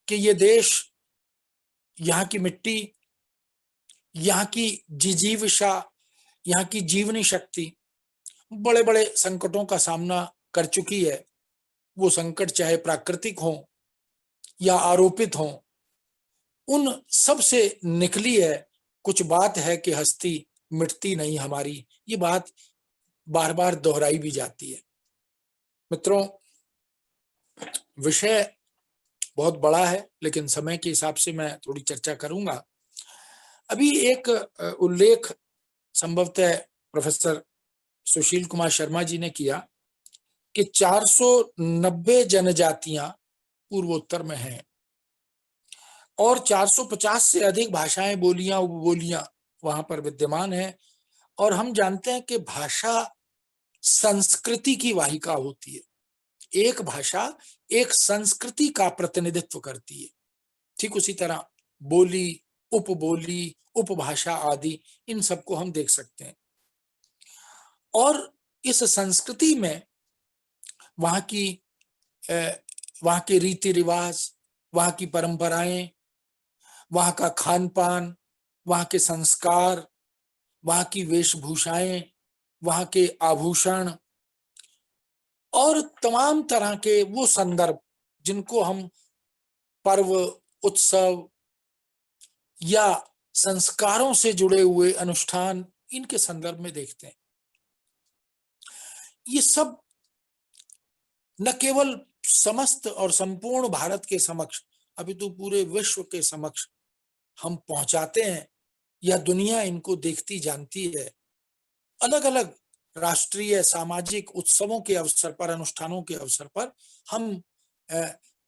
कि ये देश, यहाँ की मिट्टी, यहाँ की जिजीविषा, यहाँ की जीवनी शक्ति बड़े बड़े संकटों का सामना कर चुकी है। वो संकट चाहे प्राकृतिक हो या आरोपित हो, उन सब से निकली है कुछ बात है कि हस्ती मिटती नहीं हमारी। ये बात बार बार दोहराई भी जाती है। मित्रों, विषय बहुत बड़ा है, लेकिन समय के हिसाब से मैं थोड़ी चर्चा करूंगा। अभी एक उल्लेख संभवतः प्रोफेसर सुशील कुमार शर्मा जी ने किया कि 490 जनजातियां पूर्वोत्तर में हैं और 450 से अधिक भाषाएं, बोलियां, उपबोलियां वहां पर विद्यमान हैं। और हम जानते हैं कि भाषा संस्कृति की वाहिका होती है। एक भाषा एक संस्कृति का प्रतिनिधित्व करती है। ठीक उसी तरह बोली, उपबोली, उपभाषा आदि, इन सबको हम देख सकते हैं। और इस संस्कृति में वहां के रीति रिवाज, वहां की परंपराएं, वहां का खान पान, वहां के संस्कार, वहां की वेशभूषाएं, वहां के आभूषण और तमाम तरह के वो संदर्भ जिनको हम पर्व, उत्सव या संस्कारों से जुड़े हुए अनुष्ठान, इनके संदर्भ में देखते हैं। ये सब न केवल समस्त और संपूर्ण भारत के समक्ष, अभी तो पूरे विश्व के समक्ष हम पहुंचाते हैं या दुनिया इनको देखती जानती है। अलग अलग राष्ट्रीय सामाजिक उत्सवों के अवसर पर, अनुष्ठानों के अवसर पर हम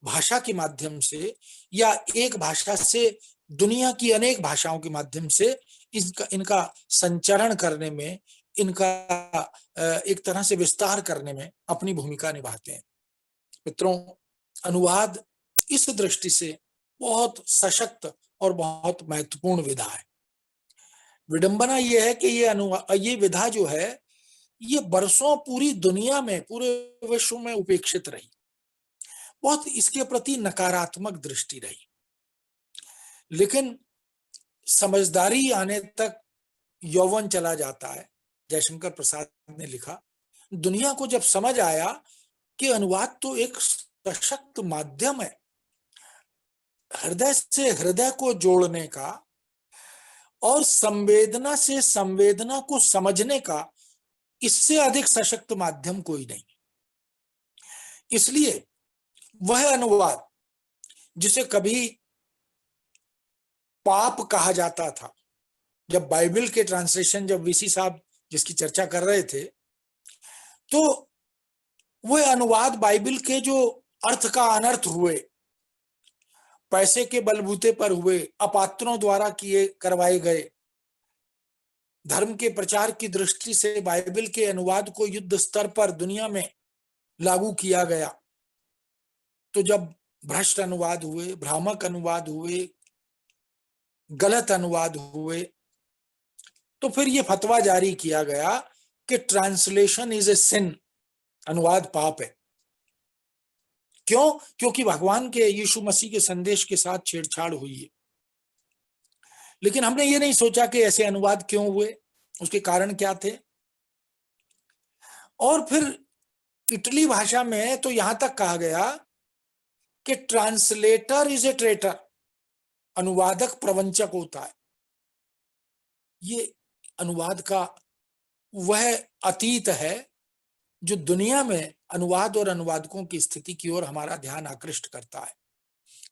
भाषा के माध्यम से या एक भाषा से दुनिया की अनेक भाषाओं के माध्यम से इनका संचरण करने में, इनका एक तरह से विस्तार करने में अपनी भूमिका निभाते हैं। मित्रों, अनुवाद इस दृष्टि से बहुत सशक्त और बहुत महत्वपूर्ण विधा है। विडंबना यह है कि ये विधा जो है, ये बरसों पूरी दुनिया में, पूरे विश्व में उपेक्षित रही। बहुत इसके प्रति नकारात्मक दृष्टि रही। लेकिन समझदारी आने तक यौवन चला जाता है। जयशंकर प्रसाद ने लिखा, दुनिया को जब समझ आया कि अनुवाद तो एक सशक्त माध्यम है हृदय से हृदय को जोड़ने का और संवेदना से संवेदना को समझने का, इससे अधिक सशक्त माध्यम कोई नहीं। इसलिए वह अनुवाद जिसे कभी पाप कहा जाता था, जब बाइबल के ट्रांसलेशन, जब वीसी साहब जिसकी चर्चा कर रहे थे, तो वह अनुवाद बाइबल के जो अर्थ का अनर्थ हुए, पैसे के बलबूते पर हुए, अपात्रों द्वारा करवाए गए, धर्म के प्रचार की दृष्टि से बाइबल के अनुवाद को युद्ध स्तर पर दुनिया में लागू किया गया, तो जब भ्रष्ट अनुवाद हुए, भ्रामक अनुवाद हुए, गलत अनुवाद हुए, तो फिर यह फतवा जारी किया गया कि ट्रांसलेशन इज ए सिन, अनुवाद पाप है। क्यों? क्योंकि भगवान के, यीशु मसीह के संदेश के साथ छेड़छाड़ हुई है। लेकिन हमने ये नहीं सोचा कि ऐसे अनुवाद क्यों हुए, उसके कारण क्या थे। और फिर इटली भाषा में तो यहां तक कहा गया कि ट्रांसलेटर इज ए ट्रेटर, अनुवादक प्रवंचक होता है। ये अनुवाद का वह अतीत है जो दुनिया में अनुवाद और अनुवादकों की स्थिति की ओर हमारा ध्यान आकृष्ट करता है।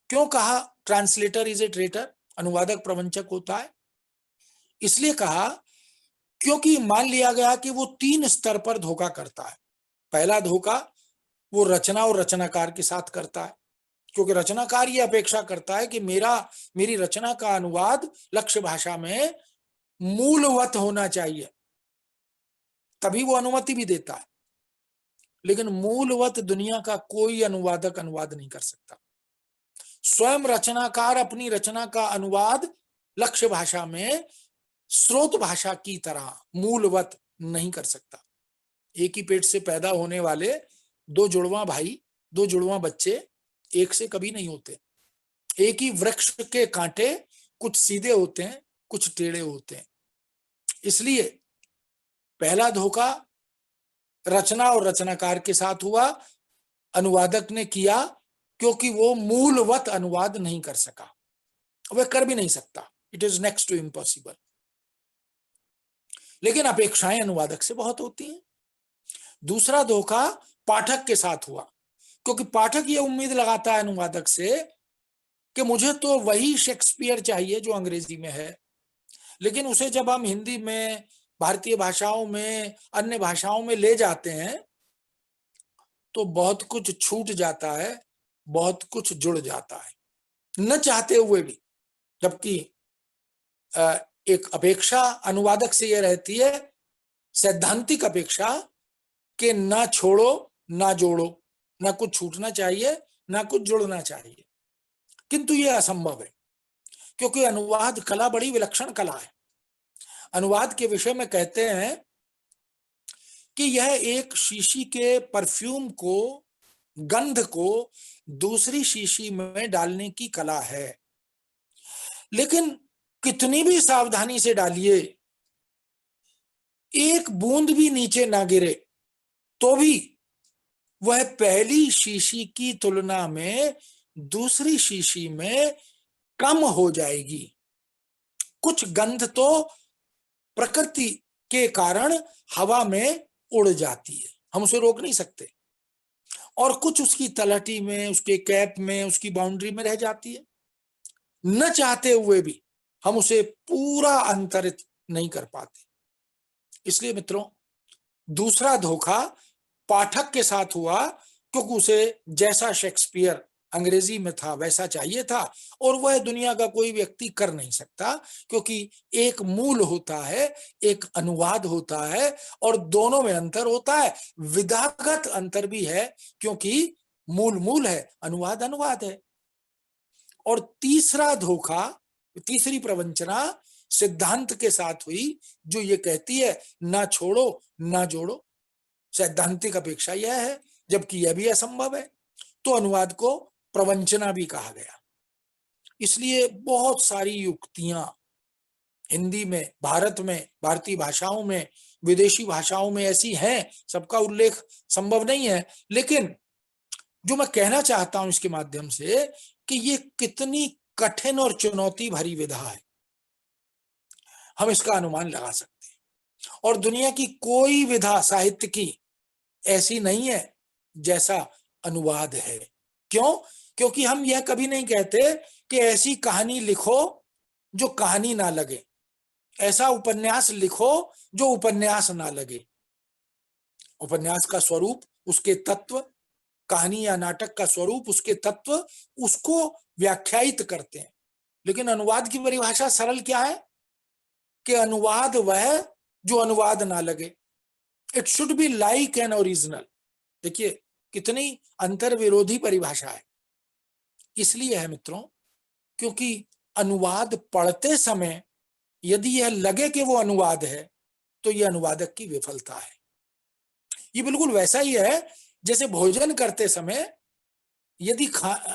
क्यों कहा ट्रांसलेटर इज ए ट्रेटर, अनुवादक प्रवंचक होता है? इसलिए कहा क्योंकि मान लिया गया कि वो 3 स्तर पर धोखा करता है। पहला धोखा वो रचना और रचनाकार के साथ करता है, क्योंकि रचनाकार ये अपेक्षा करता है कि मेरी रचना का अनुवाद लक्ष्य भाषा में मूलवत होना चाहिए, तभी वो अनुमति भी देता है। लेकिन मूलवत दुनिया का कोई अनुवादक अनुवाद नहीं कर सकता। स्वयं रचनाकार अपनी रचना का अनुवाद लक्ष्य भाषा में स्रोत भाषा की तरह मूलवत नहीं कर सकता। एक ही पेट से पैदा होने वाले 2 जुड़वा भाई, 2 जुड़वा बच्चे एक से कभी नहीं होते। एक ही वृक्ष के कांटे कुछ सीधे होते हैं, कुछ टेढ़े होते हैं। इसलिए पहला धोखा रचना और रचनाकार के साथ हुआ, अनुवादक ने किया क्योंकि वो मूलवत अनुवाद नहीं कर सका, वह कर भी नहीं सकता, it is next to impossible. लेकिन अपेक्षाएं अनुवादक से बहुत होती हैं। दूसरा धोखा पाठक के साथ हुआ, क्योंकि पाठक ये उम्मीद लगाता है अनुवादक से कि मुझे तो वही शेक्सपियर चाहिए जो अंग्रेजी में है, लेकिन उसे जब हम हिंदी में, भारतीय भाषाओं में, अन्य भाषाओं में ले जाते हैं तो बहुत कुछ छूट जाता है, बहुत कुछ जुड़ जाता है, न चाहते हुए भी। जबकि एक अपेक्षा अनुवादक से यह रहती है, सैद्धांतिक अपेक्षा, कि ना छोड़ो ना जोड़ो, ना कुछ छूटना चाहिए ना कुछ जुड़ना चाहिए। किंतु यह असंभव है, क्योंकि अनुवाद कला बड़ी विलक्षण कला है। अनुवाद के विषय में कहते हैं कि यह एक शीशी के परफ्यूम को, गंध को दूसरी शीशी में डालने की कला है। लेकिन कितनी भी सावधानी से डालिए, एक बूंद भी नीचे ना गिरे तो भी वह पहली शीशी की तुलना में दूसरी शीशी में कम हो जाएगी। कुछ गंध तो प्रकृति के कारण हवा में उड़ जाती है, हम उसे रोक नहीं सकते, और कुछ उसकी तलहटी में, उसके कैप में, उसकी बाउंड्री में रह जाती है। न चाहते हुए भी हम उसे पूरा अंतरित नहीं कर पाते। इसलिए मित्रों, दूसरा धोखा पाठक के साथ हुआ, क्योंकि उसे जैसा शेक्सपियर अंग्रेजी में था वैसा चाहिए था, और वह दुनिया का कोई व्यक्ति कर नहीं सकता, क्योंकि एक मूल होता है, एक अनुवाद होता है, और दोनों में अंतर होता है। विधागत अंतर भी है, क्योंकि मूल मूल है, अनुवाद अनुवाद है। और तीसरा धोखा, तीसरी प्रवंचना सिद्धांत के साथ हुई, जो ये कहती है ना छोड़ो ना जोड़ो। सैद्धांतिक अपेक्षा यह है, जबकि यह भी असंभव है, तो अनुवाद को प्रवंचना भी कहा गया। इसलिए बहुत सारी युक्तियां हिंदी में, भारत में, भारतीय भाषाओं में, विदेशी भाषाओं में ऐसी हैं, सबका उल्लेख संभव नहीं है। लेकिन जो मैं कहना चाहता हूं इसके माध्यम से, कि ये कितनी कठिन और चुनौती भरी विधा है, हम इसका अनुमान लगा सकते हैं। और दुनिया की कोई विधा साहित्य की ऐसी नहीं है जैसा अनुवाद है। क्यों? क्योंकि हम यह कभी नहीं कहते कि ऐसी कहानी लिखो जो कहानी ना लगे, ऐसा उपन्यास लिखो जो उपन्यास ना लगे। उपन्यास का स्वरूप, उसके तत्व, कहानी या नाटक का स्वरूप, उसके तत्व, उसको व्याख्यायित करते हैं। लेकिन अनुवाद की परिभाषा सरल क्या है, कि अनुवाद वह जो अनुवाद ना लगे। It should be like an original. देखिए कितनी अंतर विरोधी परिभाषा है। इसलिए है मित्रों, क्योंकि अनुवाद पढ़ते समय यदि यह लगे कि वो अनुवाद है, तो यह अनुवादक की विफलता है। ये बिल्कुल वैसा ही है जैसे भोजन करते समय यदि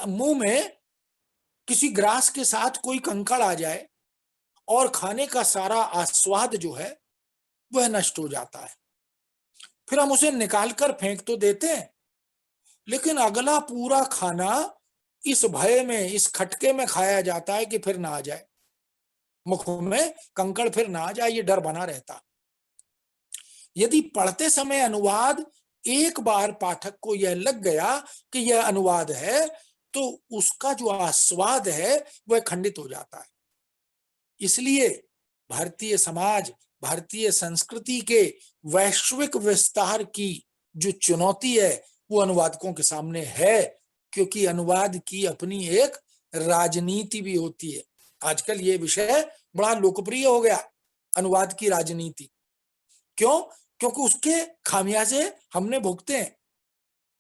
मुंह में किसी ग्रास के साथ कोई कंकड़ आ जाए और खाने का सारा आस्वाद जो है वह नष्ट हो जाता है, फिर हम उसे निकाल कर फेंक तो देते हैं, लेकिन अगला पूरा खाना इस भय में, इस खटके में खाया जाता है कि फिर ना आ जाए मुख में कंकड़, फिर ना आ जाए, ये डर बना रहता। यदि पढ़ते समय अनुवाद एक बार पाठक को यह लग गया कि यह अनुवाद है, तो उसका जो आस्वाद है वह खंडित हो जाता है। इसलिए भारतीय समाज, भारतीय संस्कृति के वैश्विक विस्तार की जो चुनौती है वो अनुवादकों के सामने है, क्योंकि अनुवाद की अपनी एक राजनीति भी होती है। आजकल ये विषय बड़ा लोकप्रिय हो गया, अनुवाद की राजनीति। क्यों? क्योंकि उसके खामियाजे हमने भुगते हैं।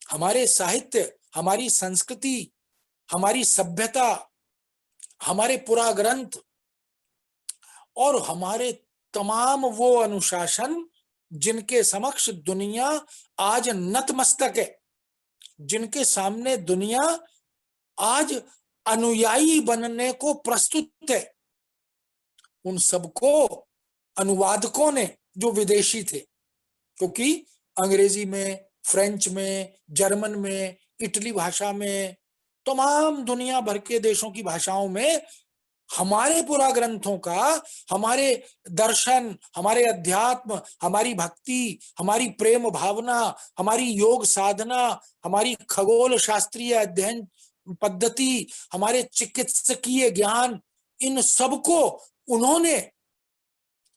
हमारे साहित्य, हमारी संस्कृति, हमारी सभ्यता, हमारे पुरा ग्रंथ और हमारे तमाम वो अनुशासन जिनके समक्ष दुनिया आज नतमस्तक है, जिनके सामने दुनिया आज अनुयायी बनने को प्रस्तुत है। उन सबको अनुवादकों ने, जो विदेशी थे, क्योंकि अंग्रेजी में, फ्रेंच में, जर्मन में, इटली भाषा में, तमाम दुनिया भर के देशों की भाषाओं में हमारे पुरा ग्रंथों का, हमारे दर्शन, हमारे अध्यात्म, हमारी भक्ति, हमारी प्रेम भावना, हमारी योग साधना, हमारी खगोल शास्त्रीय अध्ययन पद्धति, हमारे चिकित्सकीय ज्ञान, इन सबको उन्होंने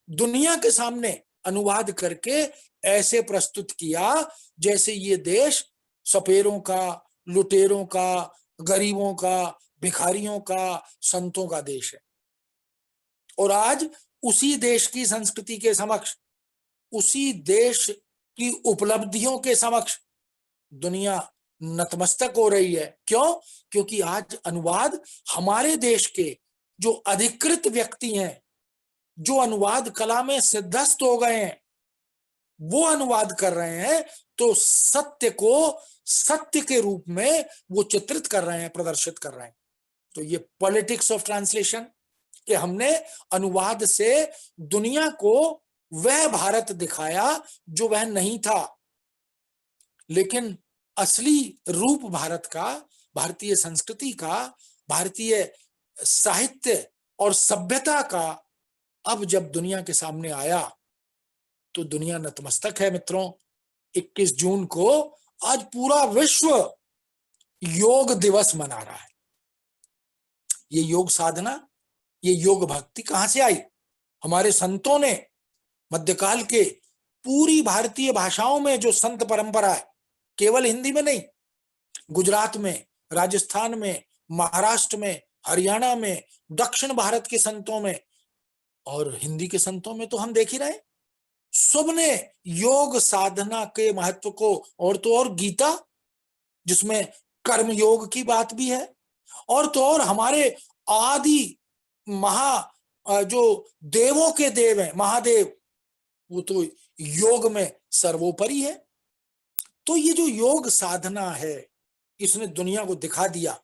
दुनिया के सामने अनुवाद करके ऐसे प्रस्तुत किया जैसे ये देश सपेरों का, लुटेरों का, गरीबों का, भिखारियों का, संतों का देश है। और आज उसी देश की संस्कृति के समक्ष, उसी देश की उपलब्धियों के समक्ष दुनिया नतमस्तक हो रही है। क्यों? क्योंकि आज अनुवाद हमारे देश के जो अधिकृत व्यक्ति हैं, जो अनुवाद कला में सिद्धस्त हो गए हैं, वो अनुवाद कर रहे हैं, तो सत्य को सत्य के रूप में वो चित्रित कर रहे हैं, प्रदर्शित कर रहे हैं। तो ये पॉलिटिक्स ऑफ ट्रांसलेशन, कि हमने अनुवाद से दुनिया को वह भारत दिखाया जो वह नहीं था, लेकिन असली रूप भारत का, भारतीय संस्कृति का, भारतीय साहित्य और सभ्यता का अब जब दुनिया के सामने आया तो दुनिया नतमस्तक है। मित्रों, 21 जून को आज पूरा विश्व योग दिवस मना रहा है। ये योग साधना, ये योग भक्ति कहां से आई? हमारे संतों ने मध्यकाल के पूरी भारतीय भाषाओं में जो संत परंपरा है, केवल हिंदी में नहीं, गुजरात में, राजस्थान में, महाराष्ट्र में, हरियाणा में, दक्षिण भारत के संतों में और हिंदी के संतों में तो हम देख ही रहे, सबने योग साधना के महत्व को, और तो और गीता जिसमें कर्म योग की बात भी है, और तो और हमारे आदि जो देवों के देव हैं, महादेव, वो तो योग में सर्वोपरि है। तो ये जो योग साधना है, इसने दुनिया को दिखा दिया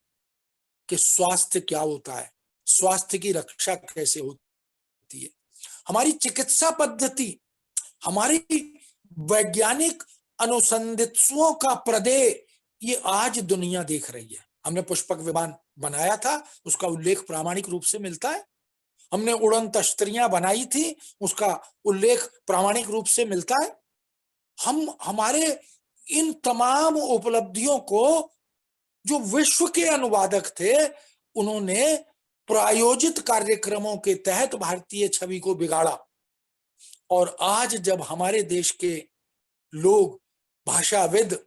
कि स्वास्थ्य क्या होता है, स्वास्थ्य की रक्षा कैसे होती है। हमारी चिकित्सा पद्धति, हमारी वैज्ञानिक अनुसंधित्सुओं का प्रदेय, ये आज दुनिया देख रही है। हमने पुष्पक विमान बनाया था, उसका उल्लेख प्रामाणिक रूप से मिलता है। हमने उड़न तश्तरियां बनाई थी, उसका उल्लेख प्रामाणिक रूप से मिलता है। हम हमारे इन तमाम उपलब्धियों को जो विश्व के अनुवादक थे, उन्होंने प्रायोजित कार्यक्रमों के तहत भारतीय छवि को बिगाड़ा। और आज जब हमारे देश के लोग, भाषाविद,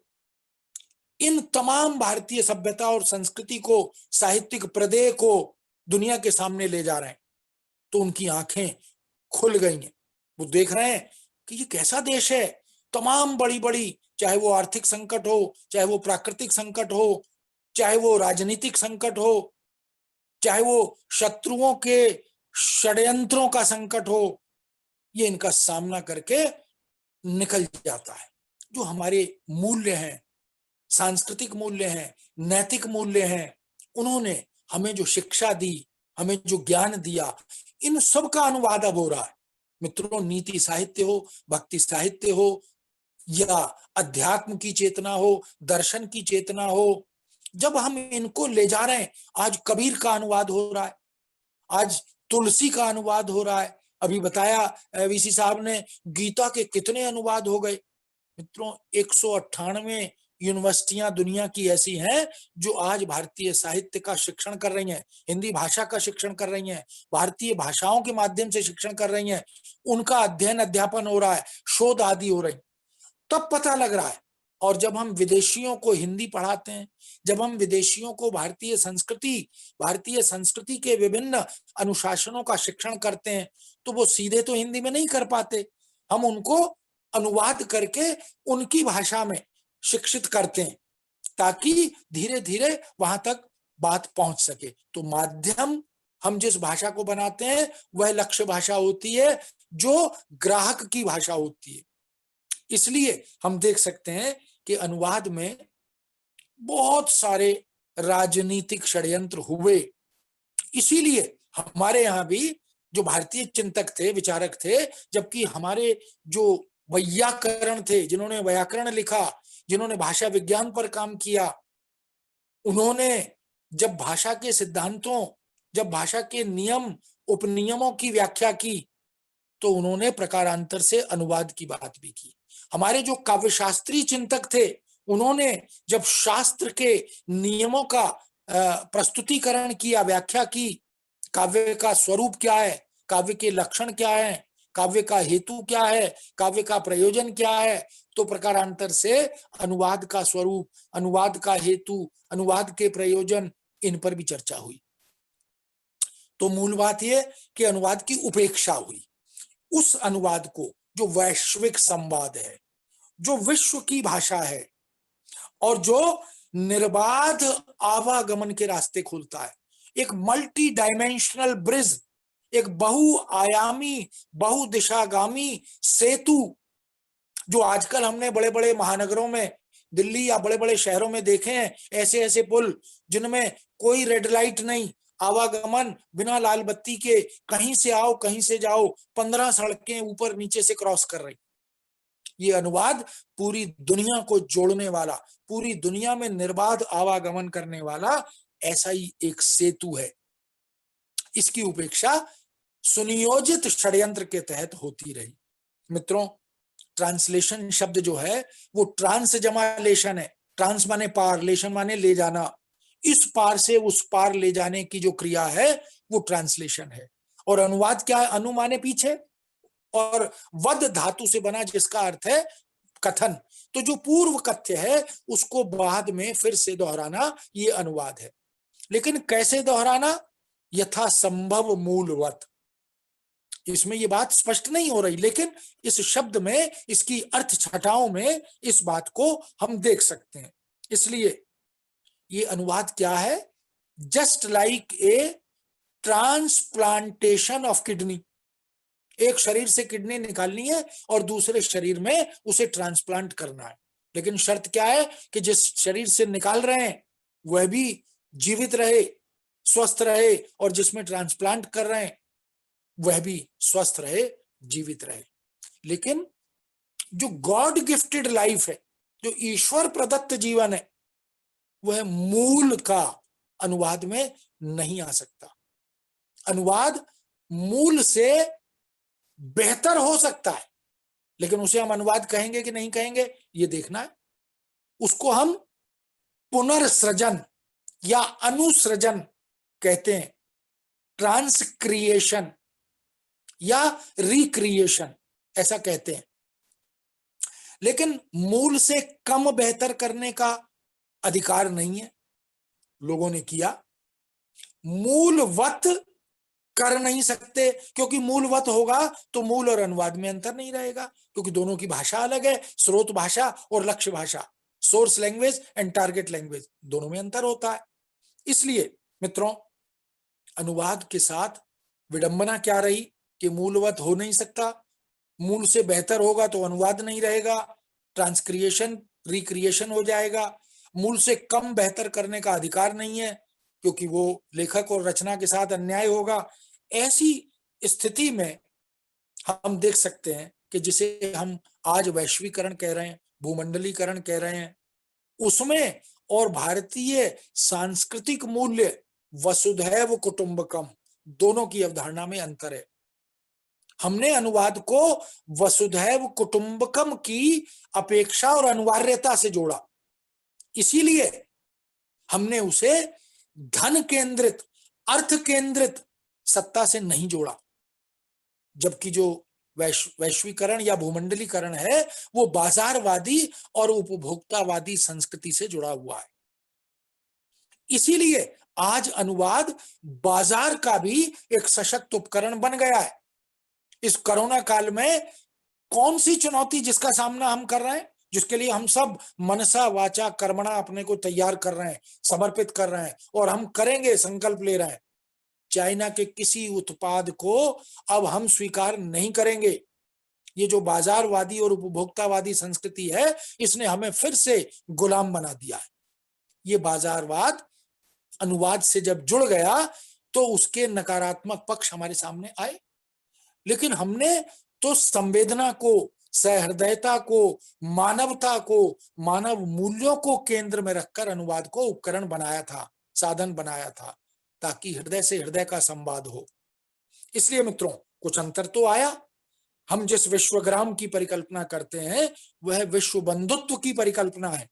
इन तमाम भारतीय सभ्यता और संस्कृति को, साहित्यिक प्रदेय को दुनिया के सामने ले जा रहे हैं, तो उनकी आंखें खुल गई हैं। वो देख रहे हैं कि ये कैसा देश है। तमाम बड़ी बड़ी, चाहे वो आर्थिक संकट हो, चाहे वो प्राकृतिक संकट हो, चाहे वो राजनीतिक संकट हो, चाहे वो शत्रुओं के षड्यंत्रों का संकट हो, ये इनका सामना करके निकल जाता है। जो हमारे मूल्य हैं, सांस्कृतिक मूल्य हैं, नैतिक मूल्य हैं, उन्होंने हमें जो शिक्षा दी, हमें जो ज्ञान दिया, इन सब का अनुवाद अब हो रहा है। मित्रों, नीति साहित्य हो, भक्ति साहित्य हो, या अध्यात्म की चेतना हो, दर्शन की चेतना हो, जब हम इनको ले जा रहे हैं, आज कबीर का अनुवाद हो रहा है, आज तुलसी का अनुवाद हो रहा है, अभी बताया वीसी साहब ने, गीता के कितने अनुवाद हो गए। मित्रों, 198 यूनिवर्सिटियां दुनिया की ऐसी हैं जो आज भारतीय साहित्य का शिक्षण कर रही हैं, हिंदी भाषा का शिक्षण कर रही हैं, भारतीय भाषाओं के माध्यम से शिक्षण कर रही हैं, उनका अध्ययन अध्यापन हो रहा है, शोध आदि हो रही, तब पता लग रहा है। और जब हम विदेशियों को हिंदी पढ़ाते हैं, जब हम विदेशियों को भारतीय संस्कृति के विभिन्न अनुशासनों का शिक्षण करते हैं, तो वो सीधे तो हिंदी में नहीं कर पाते, हम उनको अनुवाद करके उनकी भाषा में शिक्षित करते हैं, ताकि धीरे धीरे वहां तक बात पहुंच सके। तो माध्यम, हम जिस भाषा को बनाते हैं, वह लक्ष्य भाषा होती है, जो ग्राहक की भाषा होती है। इसलिए हम देख सकते हैं कि अनुवाद में बहुत सारे राजनीतिक षड्यंत्र हुए। इसीलिए हमारे यहाँ भी जो भारतीय चिंतक थे, विचारक थे, जबकि हमारे जो वैयाकरण थे, जिन्होंने व्याकरण लिखा, जिन्होंने भाषा विज्ञान पर काम किया, उन्होंने जब भाषा के सिद्धांतों, जब भाषा के नियम उपनियमों की व्याख्या की, तो उन्होंने प्रकारांतर से अनुवाद की बात भी की। हमारे जो काव्यशास्त्री चिंतक थे, उन्होंने जब शास्त्र के नियमों का प्रस्तुतिकरण किया, व्याख्या की, काव्य का स्वरूप क्या है, काव्य के लक्षण क्या है, काव्य का हेतु क्या है, काव्य का प्रयोजन क्या है, तो प्रकारांतर से अनुवाद का स्वरूप, अनुवाद का हेतु, अनुवाद के प्रयोजन, इन पर भी चर्चा हुई। तो मूल बात यह कि अनुवाद की उपेक्षा हुई। उस अनुवाद को जो वैश्विक संवाद है, जो विश्व की भाषा है और जो निर्बाध आवागमन के रास्ते खोलता है, एक मल्टी डायमेंशनल ब्रिज, एक बहुआयामी बहुदिशागामी सेतु, जो आजकल हमने बड़े बड़े महानगरों में, दिल्ली या बड़े बड़े शहरों में देखे हैं, ऐसे ऐसे पुल जिनमें कोई रेड लाइट नहीं, आवागमन बिना लाल बत्ती के, कहीं से आओ कहीं से जाओ, 15 सड़कें ऊपर नीचे से क्रॉस कर रही। ये अनुवाद पूरी दुनिया को जोड़ने वाला, पूरी दुनिया में निर्बाध आवागमन करने वाला ऐसा ही एक सेतु है। इसकी उपेक्षा सुनियोजित षड्यंत्र के तहत होती रही। मित्रों, ट्रांसलेशन शब्द जो है वो ट्रांस जमा लेशन है। ट्रांस माने पार, लेशन माने ले जाना। इस पार से उस पार ले जाने की जो क्रिया है वो ट्रांसलेशन है। और अनुवाद क्या है? अनु माने पीछे और वद धातु से बना, जिसका अर्थ है कथन। तो जो पूर्व कथ्य है उसको बाद में फिर से दोहराना, ये अनुवाद है। लेकिन कैसे दोहराना? यथासंभव मूलवत। इसमें ये बात स्पष्ट नहीं हो रही, लेकिन इस शब्द में, इसकी अर्थ छटाओं में इस बात को हम देख सकते हैं। इसलिए ये अनुवाद क्या है? Just like a transplantation of kidney. एक शरीर से किडनी निकालनी है और दूसरे शरीर में उसे ट्रांसप्लांट करना है, लेकिन शर्त क्या है कि जिस शरीर से निकाल रहे हैं वह भी जीवित रहे, स्वस्थ रहे, और जिसमें ट्रांसप्लांट कर रहे हैं वह भी स्वस्थ रहे, जीवित रहे। लेकिन जो गॉड गिफ्टेड लाइफ है, जो ईश्वर प्रदत्त जीवन है, वह मूल का अनुवाद में नहीं आ सकता। अनुवाद मूल से बेहतर हो सकता है, लेकिन उसे हम अनुवाद कहेंगे कि नहीं कहेंगे, ये देखना है। उसको हम पुनर्सृजन या अनुसृजन कहते हैं, ट्रांसक्रिएशन या रिक्रिएशन ऐसा कहते हैं। लेकिन मूल से कम बेहतर करने का अधिकार नहीं है। लोगों ने किया, मूलवत कर नहीं सकते, क्योंकि मूलवत होगा तो मूल और अनुवाद में अंतर नहीं रहेगा, क्योंकि दोनों की भाषा अलग है। स्रोत भाषा और लक्ष्य भाषा, source language and target language, दोनों में अंतर होता है। इसलिए मित्रों, अनुवाद के साथ विडंबना क्या रही कि मूलवत हो नहीं सकता। मूल से बेहतर होगा तो अनुवाद नहीं रहेगा, ट्रांसक्रिएशन रिक्रिएशन हो जाएगा। मूल से कम बेहतर करने का अधिकार नहीं है, क्योंकि वो लेखक और रचना के साथ अन्याय होगा। ऐसी स्थिति में हम देख सकते हैं कि जिसे हम आज वैश्वीकरण कह रहे हैं, भूमंडलीकरण कह रहे हैं, उसमें और भारतीय सांस्कृतिक मूल्य वसुधैव कुटुंबकम, दोनों की अवधारणा में अंतर है। हमने अनुवाद को वसुधैव कुटुंबकम की अपेक्षा और अनिवार्यता से जोड़ा, इसीलिए हमने उसे धन केंद्रित, अर्थ केंद्रित सत्ता से नहीं जोड़ा। जबकि जो वैश्वीकरण या भूमंडलीकरण है वो बाजारवादी और उपभोक्तावादी संस्कृति से जुड़ा हुआ है। इसीलिए आज अनुवाद बाजार का भी एक सशक्त उपकरण बन गया है। इस कोरोना काल में कौन सी चुनौती जिसका सामना हम कर रहे हैं, जिसके लिए हम सब मनसा वाचा कर्मणा अपने को तैयार कर रहे हैं, समर्पित कर रहे हैं, और हम करेंगे, संकल्प ले रहे हैं। चाइना के किसी उत्पाद को अब हम स्वीकार नहीं करेंगे। ये जो बाजारवादी और उपभोक्तावादी संस्कृति है, इसने हमें फिर से गुलाम बना दिया है। ये बाजारवाद अनुवाद से जब जुड़ गया तो उसके नकारात्मक पक्ष हमारे सामने आए, लेकिन हमने तो संवेदना को, सहृदयता को, मानवता को, मानव मूल्यों को केंद्र में रखकर अनुवाद को उपकरण बनाया था, साधन बनाया था, ताकि हृदय से हृदय का संवाद हो। इसलिए मित्रों, कुछ अंतर तो आया। हम जिस विश्वग्राम की परिकल्पना करते हैं वह विश्व बंधुत्व की परिकल्पना है।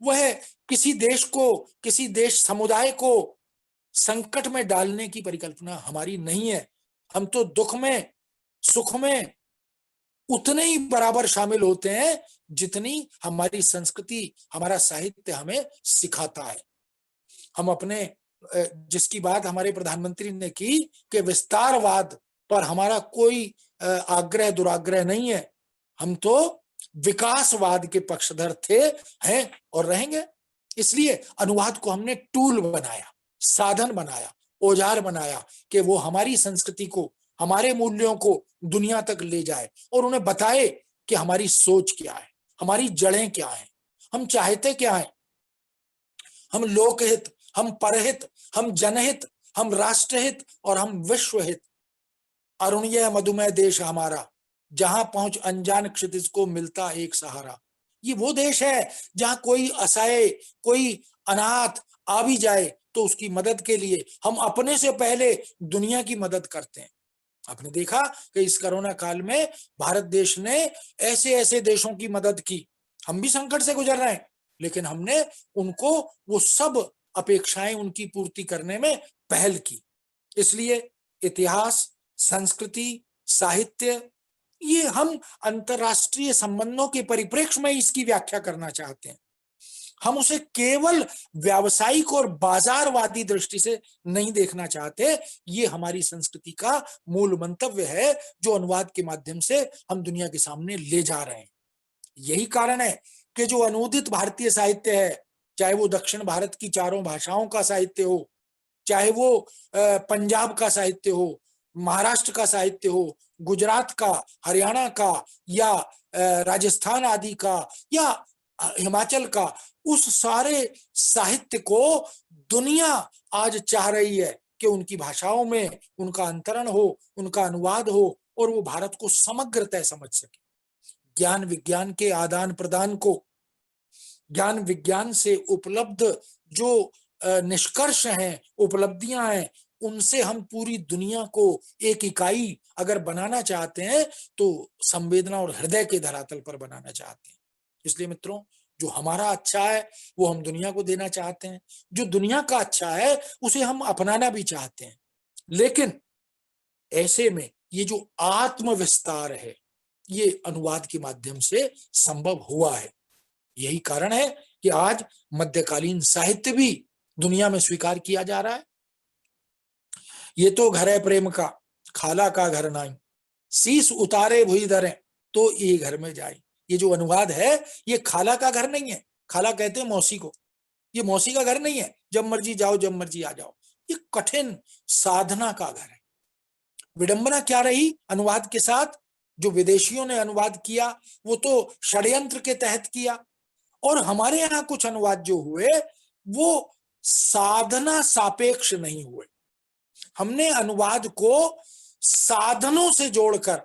वह किसी देश को, किसी देश समुदाय को संकट में डालने की परिकल्पना हमारी नहीं है। हम तो दुख में, सुख में उतने ही बराबर शामिल होते हैं जितनी हमारी संस्कृति, हमारा साहित्य हमें सिखाता है। हम अपने, जिसकी बात हमारे प्रधानमंत्री ने की कि विस्तारवाद पर हमारा कोई आग्रह दुराग्रह नहीं है, हम तो विकासवाद के पक्षधर थे, हैं और रहेंगे। इसलिए अनुवाद को हमने टूल बनाया, साधन बनाया, औजार बनाया कि वो हमारी संस्कृति को, हमारे मूल्यों को दुनिया तक ले जाए और उन्हें बताए कि हमारी सोच क्या है, हमारी जड़ें क्या हैं, हम चाहते क्या हैं। हम लोकहित, हम परहित, हम जनहित, हम राष्ट्रहित और हम विश्वहित। अरुणिय मधुमेह देश हमारा, जहां पहुंच अनजान क्षितिज को मिलता एक सहारा। ये वो देश है जहां कोई असहाय, कोई अनाथ आ भी जाए तो उसकी मदद के लिए हम अपने से पहले दुनिया की मदद करते हैं। आपने देखा कि इस कोरोना काल में भारत देश ने ऐसे ऐसे देशों की मदद की। हम भी संकट से गुजर रहे हैं, लेकिन हमने उनको वो सब अपेक्षाएं उनकी पूर्ति करने में पहल की। इसलिए इतिहास, संस्कृति, साहित्य, ये हम अंतरराष्ट्रीय संबंधों के परिप्रेक्ष्य में इसकी व्याख्या करना चाहते हैं। हम उसे केवल व्यावसायिक और बाजारवादी दृष्टि से नहीं देखना चाहते। ये हमारी संस्कृति का मूल मंतव्य है जो अनुवाद के माध्यम से हम दुनिया के सामने ले जा रहे हैं। यही कारण है कि जो अनूदित भारतीय साहित्य है, चाहे वो दक्षिण भारत की चारों भाषाओं का साहित्य हो, चाहे वो पंजाब का साहित्य हो, महाराष्ट्र का साहित्य हो, गुजरात का, हरियाणा का, या राजस्थान आदि का, या हिमाचल का, उस सारे साहित्य को दुनिया आज चाह रही है कि उनकी भाषाओं में उनका अंतरण हो, उनका अनुवाद हो और वो भारत को समग्रतः समझ सके। ज्ञान विज्ञान के आदान प्रदान को, ज्ञान विज्ञान से उपलब्ध जो निष्कर्ष हैं, उपलब्धियां हैं, उनसे हम पूरी दुनिया को एक इकाई अगर बनाना चाहते हैं तो संवेदना और हृदय के धरातल पर बनाना चाहते हैं। इसलिए मित्रों, जो हमारा अच्छा है वो हम दुनिया को देना चाहते हैं, जो दुनिया का अच्छा है उसे हम अपनाना भी चाहते हैं। लेकिन ऐसे में ये जो आत्म विस्तार है ये अनुवाद के माध्यम से संभव हुआ है। यही कारण है कि आज मध्यकालीन साहित्य भी दुनिया में स्वीकार किया जा रहा है। ये तो घर है प्रेम का, खाला का घर नाई, शीश उतारे भुई धरे तो ये घर में जाए। ये जो अनुवाद है ये खाला का घर नहीं है। खाला कहते हैं मौसी को, ये मौसी का घर नहीं है, जब मर्जी जाओ जब मर्जी आ जाओ। ये कठिन साधना का घर है। विडंबना क्या रही अनुवाद के साथ? जो विदेशियों ने अनुवाद किया वो तो षड्यंत्र के तहत किया, और हमारे यहाँ कुछ अनुवाद जो हुए वो साधना सापेक्ष नहीं हुए। हमने अनुवाद को साधनों से जोड़कर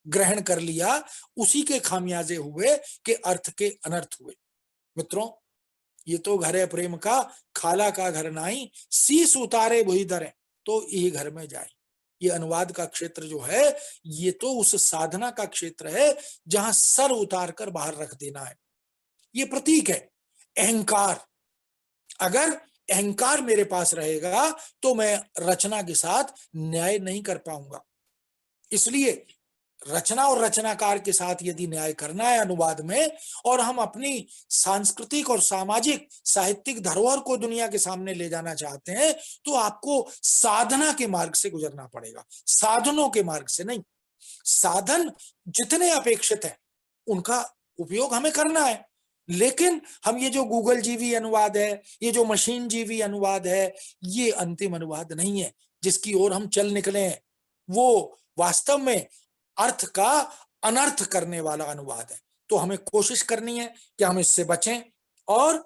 ग्रहण कर लिया, उसी के खामियाजे हुए कि अर्थ के अनर्थ हुए। मित्रों, ये तो घर है प्रेम का, खाला का घर नाई, शीश उतारे भुई धरे तो ये घर में जाए। ये अनुवाद का क्षेत्र जो है ये तो उस साधना का क्षेत्र है जहां सर उतार कर बाहर रख देना है। ये प्रतीक है अहंकार। अगर अहंकार मेरे पास रहेगा तो मैं रचना के साथ न्याय नहीं कर पाऊंगा। इसलिए रचना और रचनाकार के साथ यदि न्याय करना है अनुवाद में, और हम अपनी सांस्कृतिक और सामाजिक साहित्यिक धरोहर को दुनिया के सामने ले जाना चाहते हैं, तो आपको साधना के मार्ग से गुजरना पड़ेगा, साधनों के मार्ग से नहीं। साधन जितने अपेक्षित हैं उनका उपयोग हमें करना है, लेकिन हम ये जो गूगल जीवी अनुवाद है, ये जो मशीन जीवी अनुवाद है, ये अंतिम अनुवाद नहीं है जिसकी ओर हम चल निकले हैं। वो वास्तव में अर्थ का अनर्थ करने वाला अनुवाद है। तो हमें कोशिश करनी है कि हम इससे बचें और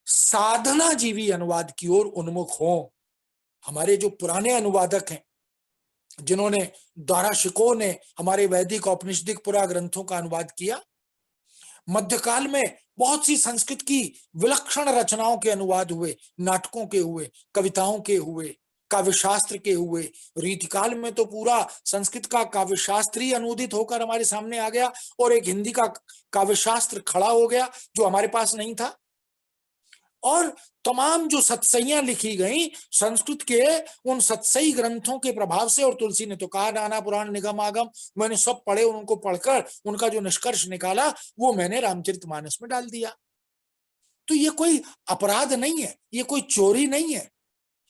साधना जीवी अनुवाद की ओर उन्मुख हो। हमारे जो पुराने अनुवादक हैं, जिन्होंने दाराशिकों ने हमारे वैदिक औपनिषदिक पुरा ग्रंथों का अनुवाद किया, मध्यकाल में बहुत सी संस्कृत की विलक्षण रचनाओं के अनुवाद हुए, नाटकों के हुए, कविताओं के हुए, काव्यशास्त्र के हुए। रीतिकाल में तो पूरा संस्कृत का काव्यशास्त्र ही अनुदित होकर हमारे सामने आ गया और एक हिंदी का काव्यशास्त्र खड़ा हो गया जो हमारे पास नहीं था। और तमाम जो सत्सइयां लिखी गई संस्कृत के, उन सत्सई ग्रंथों के प्रभाव से, और तुलसी ने तो कहा नाना पुराण निगम आगम, मैंने सब पढ़े, उनको पढ़कर उनका जो निष्कर्ष निकाला वो मैंने रामचरितमानस में डाल दिया। तो ये कोई अपराध नहीं है, ये कोई चोरी नहीं है,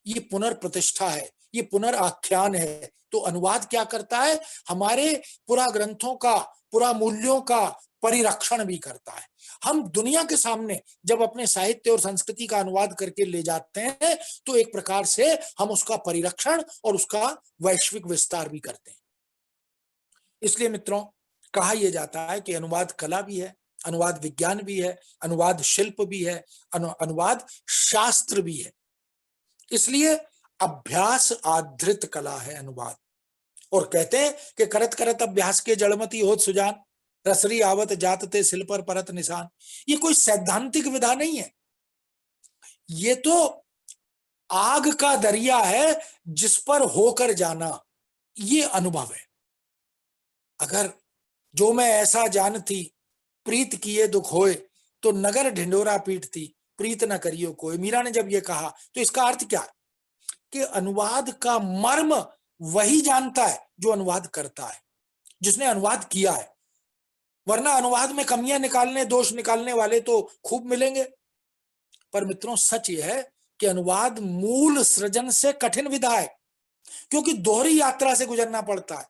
ये पुनर्प्रतिष्ठा है, ये पुनर्आख्यान है। तो अनुवाद क्या करता है? हमारे पुरा ग्रंथों का, पुरा मूल्यों का परिरक्षण भी करता है। हम दुनिया के सामने जब अपने साहित्य और संस्कृति का अनुवाद करके ले जाते हैं तो एक प्रकार से हम उसका परिरक्षण और उसका वैश्विक विस्तार भी करते हैं। इसलिए मित्रों, कहा यह जाता है कि अनुवाद कला भी है, अनुवाद विज्ञान भी है, अनुवाद शिल्प भी है, अनुवाद शास्त्र भी है। इसलिए अभ्यास आधृत कला है अनुवाद। और कहते हैं कि करत करत अभ्यास के जड़मती होत सुजान, रसरी आवत जात ते सिल पर परत निशान। ये कोई सैद्धांतिक विधा नहीं है, ये तो आग का दरिया है जिस पर होकर जाना, ये अनुभव है। अगर जो मैं ऐसा जानती, प्रीत किए दुख होए, तो नगर ढिंडोरा पीटती, प्रीत न करियो कोई। मीरा ने जब ये कहा तो इसका अर्थ क्या है कि अनुवाद का मर्म वही जानता है जो अनुवाद करता है, जिसने अनुवाद किया है। वरना अनुवाद में कमियां निकालने, दोष निकालने वाले तो खूब मिलेंगे। पर मित्रों, सच यह है कि अनुवाद मूल सृजन से कठिन विधा है, क्योंकि दोहरी यात्रा से गुजरना पड़ता है।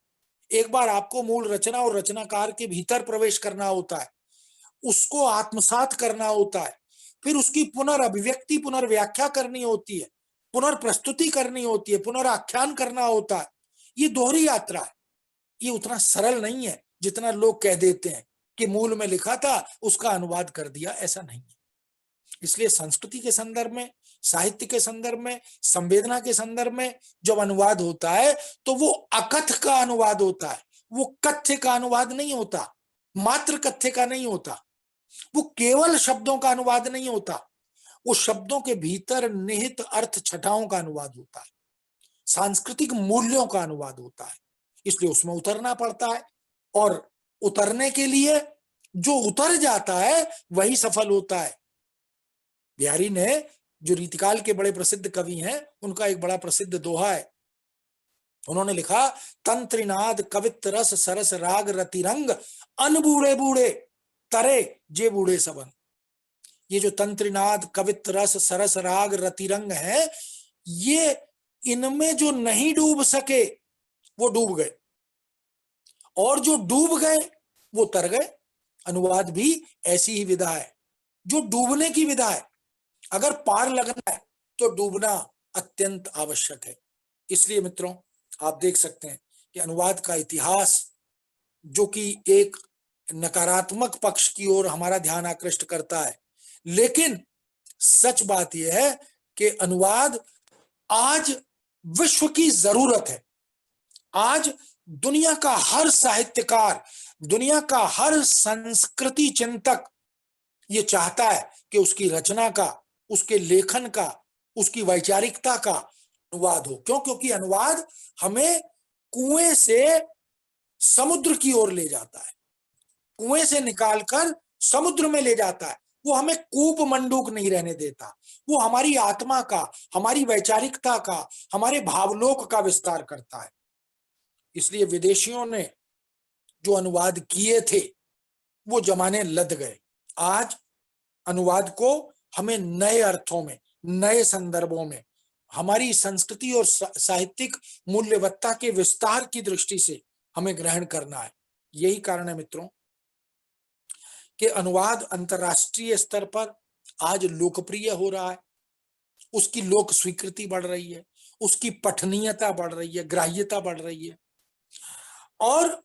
एक बार आपको मूल रचना और रचनाकार के भीतर प्रवेश करना होता है, उसको आत्मसात करना होता है, फिर उसकी पुनर्अभिव्यक्ति, पुनर्व्याख्या करनी होती है, पुनर्प्रस्तुति करनी होती है, पुनराख्यान करना होता है। ये दोहरी यात्रा है, ये उतना सरल नहीं है जितना लोग कह देते हैं कि मूल में लिखा था उसका अनुवाद कर दिया। ऐसा नहीं है। इसलिए संस्कृति के संदर्भ में, साहित्य के संदर्भ में, संवेदना के संदर्भ में जब अनुवाद होता है तो वो अकथ का अनुवाद होता है, वो कथ्य का अनुवाद नहीं होता, मात्र कथ्य का नहीं होता, वो केवल शब्दों का अनुवाद नहीं होता, वो शब्दों के भीतर निहित अर्थ छटाओं का अनुवाद होता है, सांस्कृतिक मूल्यों का अनुवाद होता है। इसलिए उसमें उतरना पड़ता है, और उतरने के लिए जो उतर जाता है वही सफल होता है। बिहारी ने, जो रीतिकाल के बड़े प्रसिद्ध कवि हैं, उनका एक बड़ा प्रसिद्ध दोहा है। उन्होंने लिखा, तंत्रिनाद कवित रस सरस राग रतिरंग, अन बूढ़े बूढ़े तरे जे बूढ़े सबन। ये जो तंत्रिनाद कवित रस सरस राग रतिरंग है, ये इनमें जो नहीं डूब सके वो डूब गए, और जो डूब गए वो तर गए। अनुवाद भी ऐसी ही विधा है, जो डूबने की विधा है। अगर पार लगना है तो डूबना अत्यंत आवश्यक है। इसलिए मित्रों, आप देख सकते हैं कि अनुवाद का इतिहास, जो कि एक नकारात्मक पक्ष की ओर हमारा ध्यान आकृष्ट करता है, लेकिन सच बात यह है कि अनुवाद आज विश्व की जरूरत है। आज दुनिया का हर साहित्यकार, दुनिया का हर संस्कृति चिंतक ये चाहता है कि उसकी रचना का, उसके लेखन का, उसकी वैचारिकता का अनुवाद हो। क्यों? क्योंकि अनुवाद हमें कुएं से समुद्र की ओर ले जाता है, कुएं से निकालकर समुद्र में ले जाता है। वो हमें कूप मंडूक नहीं रहने देता, वो हमारी आत्मा का, हमारी वैचारिकता का, हमारे भावलोक का विस्तार करता है। इसलिए विदेशियों ने जो अनुवाद किए थे वो जमाने लद गए। आज अनुवाद को हमें नए अर्थों में, नए संदर्भों में, हमारी संस्कृति और साहित्यिक मूल्यवत्ता के विस्तार की दृष्टि से हमें ग्रहण करना है। यही कारण है मित्रों कि अनुवाद अंतर्राष्ट्रीय स्तर पर आज लोकप्रिय हो रहा है, उसकी लोक स्वीकृति बढ़ रही है, उसकी पठनीयता बढ़ रही है, ग्राह्यता बढ़ रही है। और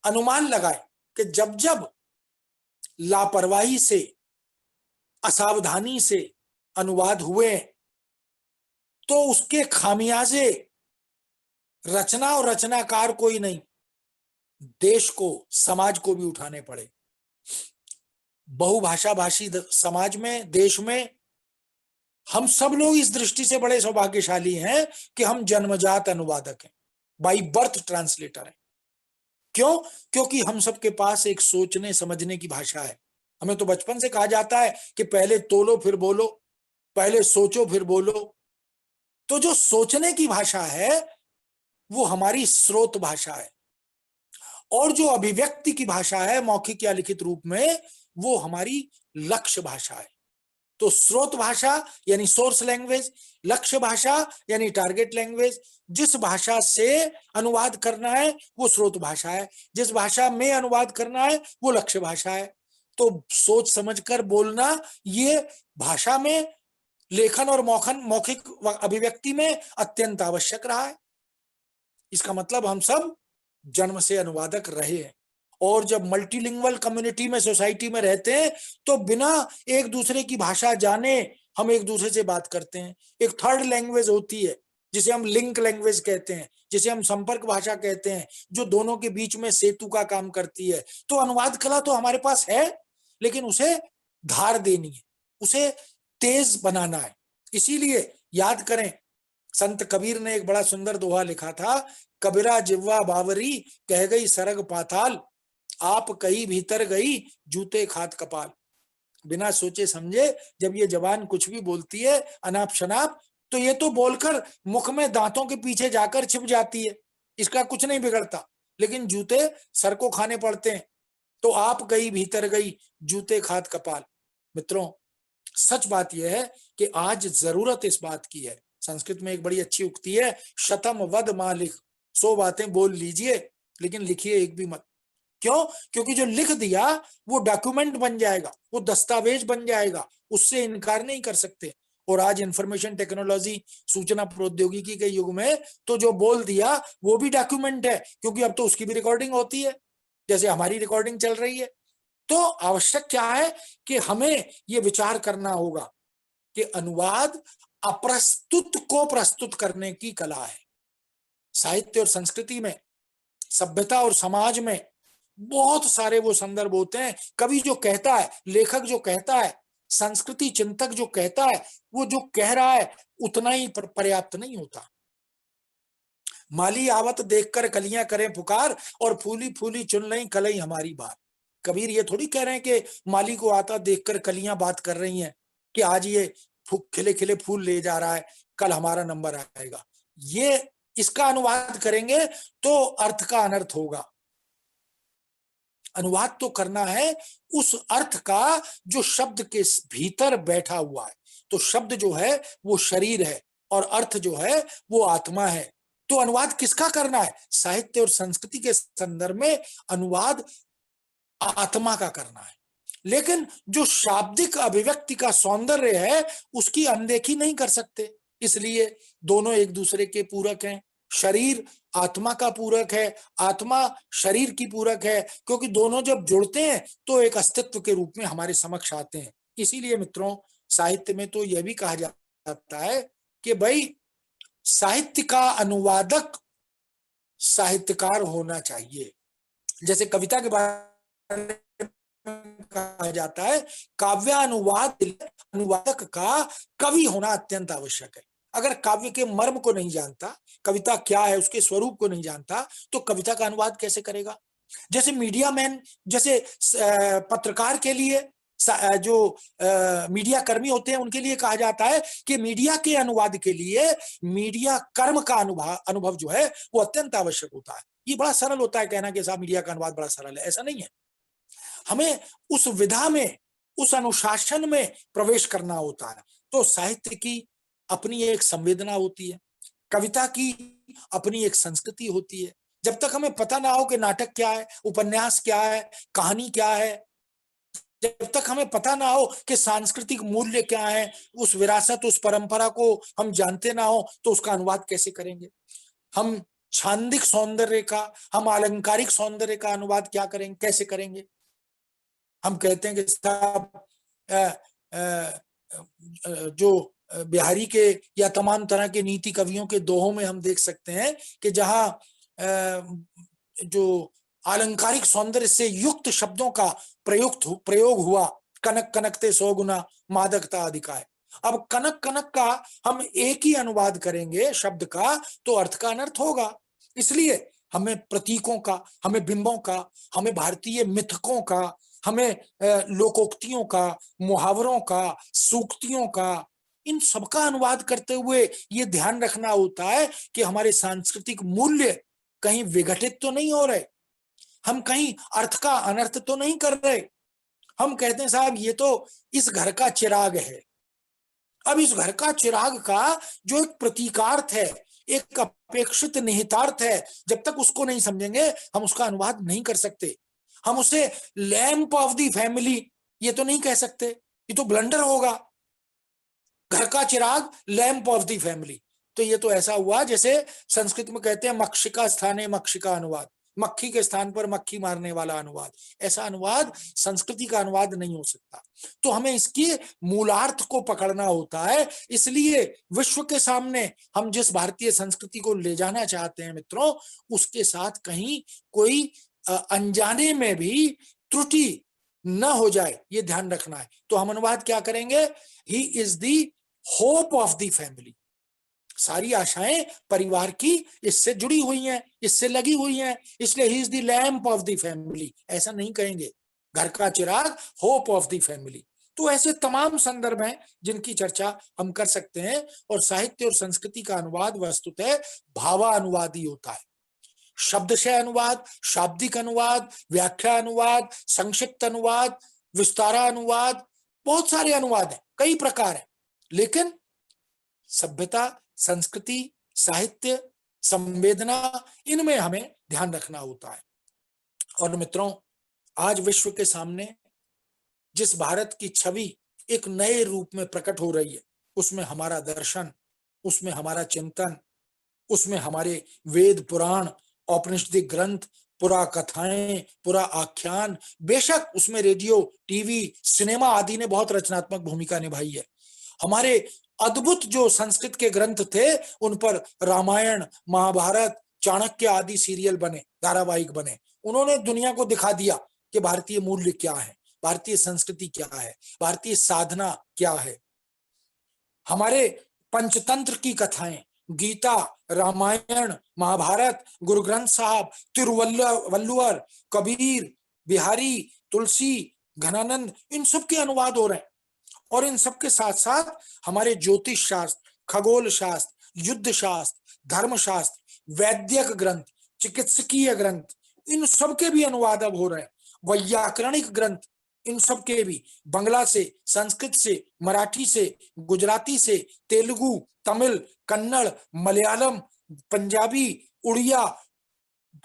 अनुमान लगाए कि जब जब लापरवाही से असावधानी से अनुवाद हुए तो उसके खामियाजे रचना और रचनाकार कोई नहीं, देश को, समाज को भी उठाने पड़े। बहुभाषा भाषी समाज में, देश में हम सब लोग इस दृष्टि से बड़े सौभाग्यशाली हैं कि हम जन्मजात अनुवादक हैं, बाई बर्थ ट्रांसलेटर हैं। क्यों? क्योंकि हम सबके पास एक सोचने समझने की भाषा है। हमें तो बचपन से कहा जाता है कि पहले तोलो फिर बोलो, पहले सोचो फिर बोलो। तो जो सोचने की भाषा है वो हमारी स्रोत भाषा है, और जो अभिव्यक्ति की भाषा है मौखिक या लिखित रूप में, वो हमारी लक्ष्य भाषा है। तो स्रोत भाषा यानी सोर्स लैंग्वेज, लक्ष्य भाषा यानी टारगेट लैंग्वेज। जिस भाषा से अनुवाद करना है वो स्रोत भाषा है, जिस भाषा में अनुवाद करना है वो लक्ष्य भाषा है। तो सोच समझकर बोलना ये भाषा में, लेखन और मौखिक अभिव्यक्ति में अत्यंत आवश्यक रहा है। इसका मतलब हम सब जन्म से अनुवादक रहे हैं। और जब मल्टीलिंगुअल कम्युनिटी में, सोसाइटी में रहते हैं तो बिना एक दूसरे की भाषा जाने हम एक दूसरे से बात करते हैं। एक थर्ड लैंग्वेज होती है जिसे हम लिंक लैंग्वेज कहते हैं, जिसे हम संपर्क भाषा कहते हैं, जो दोनों के बीच में सेतु का काम करती है। तो अनुवाद कला तो हमारे पास है, लेकिन उसे धार देनी है, उसे तेज बनाना है। इसीलिए याद करें, संत कबीर ने एक बड़ा सुंदर दोहा लिखा था, कबीरा जिह्वा बावरी कह गई सरग पाताल, आप कहीं भीतर गई जूते खात कपाल। बिना सोचे समझे जब ये जबान कुछ भी बोलती है अनाप शनाप, तो ये तो बोलकर मुख में दांतों के पीछे जाकर छिप जाती है, इसका कुछ नहीं बिगड़ता, लेकिन जूते सर को खाने पड़ते हैं। तो आप गई भीतर गई जूते खात कपाल। मित्रों, सच बात यह है कि आज जरूरत इस बात की है। संस्कृत में एक बड़ी अच्छी उक्ति है, शतम वद मालिक, 100 बातें बोल लीजिए लेकिन लिखिए एक भी मत। क्यों? क्योंकि जो लिख दिया वो डॉक्यूमेंट बन जाएगा, वो दस्तावेज बन जाएगा, उससे इनकार नहीं कर सकते। और आज इंफॉर्मेशन टेक्नोलॉजी, सूचना प्रौद्योगिकी के युग में तो जो बोल दिया वो भी डॉक्यूमेंट है, क्योंकि अब तो उसकी भी रिकॉर्डिंग होती है, जैसे हमारी रिकॉर्डिंग चल रही है। तो आवश्यक क्या है कि हमें ये विचार करना होगा कि अनुवाद अप्रस्तुत को प्रस्तुत करने की कला है। साहित्य और संस्कृति में, सभ्यता और समाज में बहुत सारे वो संदर्भ होते हैं। कवि जो कहता है, लेखक जो कहता है, संस्कृति चिंतक जो कहता है, वो जो कह रहा है उतना ही पर्याप्त नहीं होता। माली आवत देखकर कलियां करें पुकार, और फूली फूली चुन लें कलई हमारी बात। कबीर ये थोड़ी कह रहे हैं कि माली को आता देखकर कलियां बात कर रही हैं कि आज ये खिले खिले फूल ले जा रहा है, कल हमारा नंबर आएगा। ये इसका अनुवाद करेंगे तो अर्थ का अनर्थ होगा। अनुवाद तो करना है उस अर्थ का जो शब्द के भीतर बैठा हुआ है। तो शब्द जो है वो शरीर है और अर्थ जो है वो आत्मा है। तो अनुवाद किसका करना है? साहित्य और संस्कृति के संदर्भ में अनुवाद आत्मा का करना है। लेकिन जो शाब्दिक अभिव्यक्ति का सौंदर्य है उसकी अनदेखी नहीं कर सकते, इसलिए दोनों एक दूसरे के पूरक हैं। शरीर आत्मा का पूरक है, आत्मा शरीर की पूरक है, क्योंकि दोनों जब जुड़ते हैं तो एक अस्तित्व के रूप में हमारे समक्ष आते हैं। इसीलिए मित्रों, साहित्य में तो यह भी कहा जाता है कि भाई साहित्य का अनुवादक साहित्यकार होना चाहिए। जैसे कविता के बारे में कहा जाता है, काव्यानुवाद अनुवादक का कवि होना अत्यंत आवश्यक है। अगर काव्य के मर्म को नहीं जानता, कविता क्या है उसके स्वरूप को नहीं जानता, तो कविता का अनुवाद कैसे करेगा? जैसे मीडिया मैन, जैसे पत्रकार के लिए, जो मीडिया कर्मी होते हैं उनके लिए कहा जाता है कि मीडिया के अनुवाद के लिए मीडिया कर्म का अनुभव जो है वो अत्यंत आवश्यक होता है। ये बड़ा सरल होता है कहना कि साहब मीडिया का अनुवाद बड़ा सरल है, ऐसा नहीं है। हमें उस विधा में, उस अनुशासन में प्रवेश करना होता है। तो साहित्य की अपनी एक संवेदना होती है, कविता की अपनी एक संस्कृति होती है। जब तक हमें पता ना हो कि नाटक क्या है, उपन्यास क्या है, कहानी क्या है, जब तक हमें पता ना हो कि सांस्कृतिक मूल्य क्या है, उस विरासत, उस परंपरा को हम जानते ना हो, तो उसका अनुवाद कैसे करेंगे? हम छांदिक सौंदर्य का, हम अलंकारिक सौंदर्य का अनुवाद क्या करेंगे, कैसे करेंगे? हम कहते हैं कि साहब जो बिहारी के या तमाम तरह के नीति कवियों के दोहों में हम देख सकते हैं कि जहां जो आलंकारिक सौंदर्य से युक्त शब्दों का प्रयोग हुआ, कनक कनकते 100 गुना मादकता अधिकाय। अब कनक कनक का हम एक ही अनुवाद करेंगे शब्द का तो अर्थ का अनर्थ होगा। इसलिए हमें प्रतीकों का, हमें बिंबों का, हमें भारतीय मिथकों का, हमें लोकोक्तियों का, मुहावरों का, सूक्तियों का, इन सबका अनुवाद करते हुए ये ध्यान रखना होता है कि हमारे सांस्कृतिक मूल्य कहीं विघटित तो नहीं हो रहे, हम कहीं अर्थ का अनर्थ तो नहीं कर रहे। हम कहते हैं साहब ये तो इस घर का चिराग है। अब इस घर का चिराग का जो एक प्रतीकार्थ है, एक अपेक्षित निहितार्थ है, जब तक उसको नहीं समझेंगे हम उसका अनुवाद नहीं कर सकते। हम उसे लैंप ऑफ द फैमिली ये तो नहीं कह सकते, ये तो ब्लंडर होगा। घर का चिराग लैंप ऑफ द फैमिली, तो ये तो ऐसा हुआ जैसे संस्कृत में कहते हैं मक्षिका स्थाने मक्षिका अनुवाद, मक्खी के स्थान पर मक्खी मारने वाला अनुवाद। ऐसा अनुवाद संस्कृति का अनुवाद नहीं हो सकता। तो हमें इसके मूलार्थ को पकड़ना होता है। इसलिए विश्व के सामने हम जिस भारतीय संस्कृति को ले जाना चाहते हैं मित्रों, उसके साथ कहीं कोई अनजाने में भी त्रुटि न हो जाए, ये ध्यान रखना है। तो हम अनुवाद क्या करेंगे? He is the hope of the family. सारी आशाएं परिवार की इससे जुड़ी हुई हैं, इससे लगी हुई हैं, इसलिए he is the lamp of the family. ऐसा नहीं कहेंगे, घर का चिराग, होप ऑफ द फैमिली। तो ऐसे तमाम संदर्भ हैं जिनकी चर्चा हम कर सकते हैं। और साहित्य और संस्कृति का अनुवाद वस्तुतः भावानुवाद ही होता है। शब्दशः अनुवाद, शाब्दिक अनुवाद, व्याख्या अनुवाद, संक्षिप्त अनुवाद, विस्तारा अनुवाद, बहुत सारे अनुवाद हैं, कई प्रकार हैं। लेकिन सभ्यता, संस्कृति, साहित्य, संवेदना, इनमें हमें ध्यान रखना होता है। और मित्रों, आज विश्व के सामने जिस भारत की छवि एक नए रूप में प्रकट हो रही है, उसमें हमारा दर्शन, उसमें हमारा चिंतन, उसमें हमारे वेद पुराण, औपनिषदिक ग्रंथ, पुरा कथाएं, पुरा आख्यान, बेशक उसमें रेडियो, टीवी, सिनेमा आदि ने बहुत रचनात्मक भूमिका निभाई है। हमारे अद्भुत जो संस्कृत के ग्रंथ थे, उन पर रामायण, महाभारत, चाणक्य आदि सीरियल बने, धारावाहिक बने। उन्होंने दुनिया को दिखा दिया कि भारतीय मूल्य क्या है, भारतीय संस्कृति क्या है, भारतीय साधना क्या है। हमारे पंचतंत्र की कथाएं, गीता, रामायण, महाभारत, गुरु ग्रंथ साहब, तिरुवल्लुवर, कबीर, बिहारी, तुलसी, घनानंद, इन सब के अनुवाद हो रहे हैं। और इन सब के साथ साथ हमारे ज्योतिष शास्त्र, खगोल शास्त्र, युद्ध शास्त्र, धर्मशास्त्र, वैद्यक ग्रंथ, चिकित्सकीय ग्रंथ, इन सब के भी अनुवाद अब हो रहे हैं। वैयाकरणिक ग्रंथ, इन सब के भी, बांग्ला से, संस्कृत से, मराठी से, गुजराती से, तेलुगु, तमिल, कन्नड़, मलयालम, पंजाबी, उड़िया,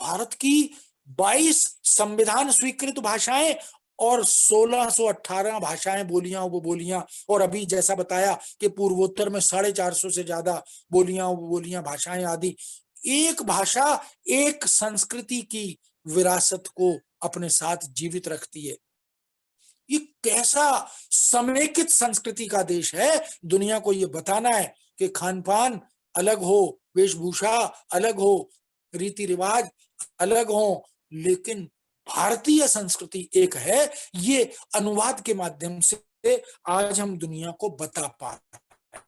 भारत की 22 संविधान स्वीकृत भाषाएं और 1618 भाषाएं बोलियां उपबोलियां, और अभी जैसा बताया कि पूर्वोत्तर में 450 से ज्यादा बोलियां उपबोलियां भाषाएं आदि। एक भाषा एक संस्कृति की विरासत को अपने साथ जीवित रखती है। ये कैसा समेकित संस्कृति का देश है। दुनिया को ये बताना है कि खान पान अलग हो, वेशभूषा अलग हो, रीति रिवाज अलग हो, लेकिन भारतीय संस्कृति एक है। ये अनुवाद के माध्यम से आज हम दुनिया को बता पा रहे हैं।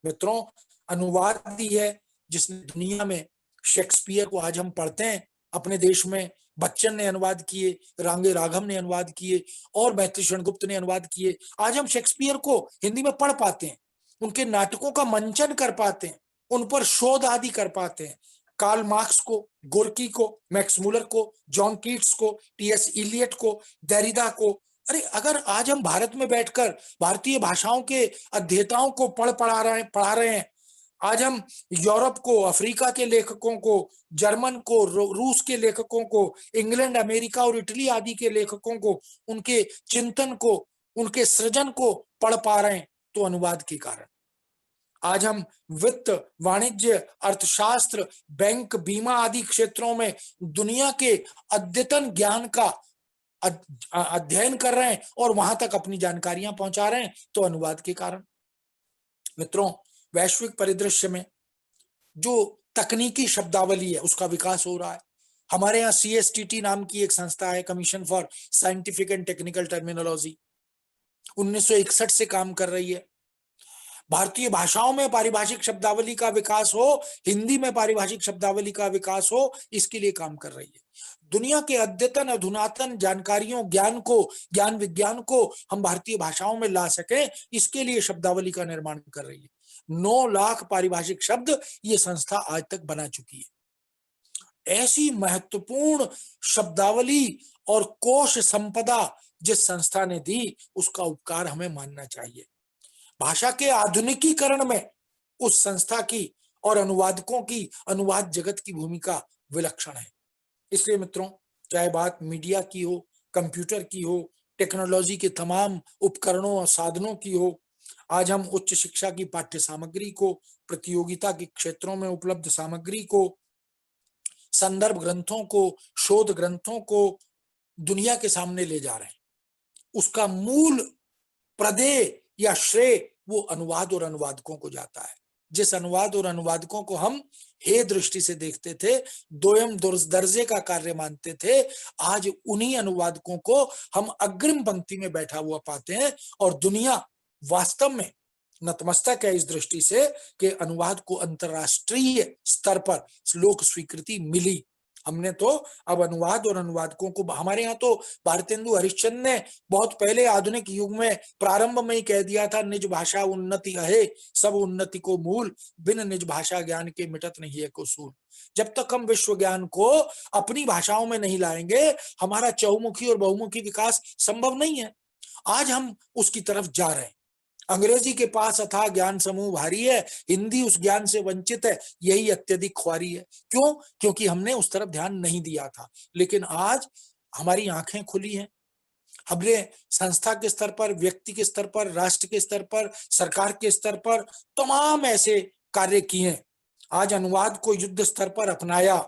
मित्रों, अनुवाद ही है जिसने दुनिया में शेक्सपियर को आज हम पढ़ते हैं। अपने देश में बच्चन ने अनुवाद किए, रांगे राघव ने अनुवाद किए, और मैत्री शरण गुप्त ने अनुवाद किए। आज हम शेक्सपियर को हिंदी में पढ़ पाते हैं, उनके नाटकों का मंचन कर पाते हैं, उन पर शोध आदि कर पाते हैं। कार्ल मार्क्स को, गोर्की को, मैक्स मुलर को, जॉन कीट्स को, टीएस इलियट को, देरिदा को, अरे अगर आज हम भारत में बैठकर भारतीय भाषाओं के अध्येताओं को पढ़ा रहे हैं, आज हम यूरोप को, अफ्रीका के लेखकों को, जर्मन को, रूस के लेखकों को, इंग्लैंड, अमेरिका और इटली आदि के लेखकों को, उनके चिंतन को, उनके सृजन को पढ़ पा रहे हैं, तो अनुवाद के कारण। आज हम वित्त, वाणिज्य, अर्थशास्त्र, बैंक, बीमा आदि क्षेत्रों में दुनिया के अद्यतन ज्ञान का अध्ययन कर रहे हैं और वहां तक अपनी जानकारियां पहुंचा रहे हैं, तो अनुवाद के कारण। मित्रों, वैश्विक परिदृश्य में जो तकनीकी शब्दावली है उसका विकास हो रहा है। हमारे यहाँ CSTT नाम की एक संस्था है, commission for scientific and technical terminology, 1961 से काम कर रही है। भारतीय भाषाओं में पारिभाषिक शब्दावली का विकास हो, हिंदी में पारिभाषिक शब्दावली का विकास हो, इसके लिए काम कर रही है। दुनिया के अद्यतन अधुनातन जानकारियों, ज्ञान विज्ञान को हम भारतीय भाषाओं में ला सके, इसके लिए शब्दावली का निर्माण कर रही है। 9 लाख पारिभाषिक शब्द ये संस्था आज तक बना चुकी है। ऐसी महत्वपूर्ण शब्दावली और कोश संपदा जिस संस्था ने दी, उसका उपकार हमें मानना चाहिए। भाषा के आधुनिकीकरण में उस संस्था की और अनुवादकों की, अनुवाद जगत की भूमिका विलक्षण है। इसलिए मित्रों, चाहे बात मीडिया की हो, कंप्यूटर की हो, टेक्नोलॉजी के तमाम उपकरणों और साधनों की हो, आज हम उच्च शिक्षा की पाठ्य सामग्री को, प्रतियोगिता के क्षेत्रों में उपलब्ध सामग्री को, संदर्भ ग्रंथों को, शोध ग्रंथों को दुनिया के सामने ले जा रहे हैं। उसका मूल प्रदेय या श्रेय वो अनुवाद और अनुवादकों को जाता है। जिस अनुवाद और अनुवादकों को हम हे दृष्टि से देखते थे, दोयम दर्जे का कार्य मानते थे, आज उन्हीं अनुवादकों को हम अग्रिम पंक्ति में बैठा हुआ पाते हैं। और दुनिया वास्तव में नतमस्तक है इस दृष्टि से कि अनुवाद को अंतरराष्ट्रीय स्तर पर लोक स्वीकृति मिली। हमने तो अब अनुवाद और अनुवादकों को, हमारे यहाँ तो भारतेंदु हरिश्चंद्र ने बहुत पहले आधुनिक युग में प्रारंभ में ही कह दिया था, निज भाषा उन्नति है सब उन्नति को मूल, बिन निज भाषा ज्ञान के मिटत नहीं है को सूल। जब तक हम विश्व ज्ञान को अपनी भाषाओं में नहीं लाएंगे, हमारा चहुमुखी और बहुमुखी विकास संभव नहीं है। आज हम उसकी तरफ जा रहे हैं। अंग्रेजी के पास अथाह ज्ञान समूह भारी है, हिंदी उस ज्ञान से वंचित है, यही अत्यधिक ख्वारी है। क्यों? क्योंकि हमने उस तरफ ध्यान नहीं दिया था। लेकिन आज हमारी आंखें खुली हैं। हमने संस्था के स्तर पर, व्यक्ति के स्तर पर, राष्ट्र के स्तर पर, सरकार के स्तर पर तमाम ऐसे कार्य किए हैं। आज अनुवाद को युद्ध स्तर पर अपनाया।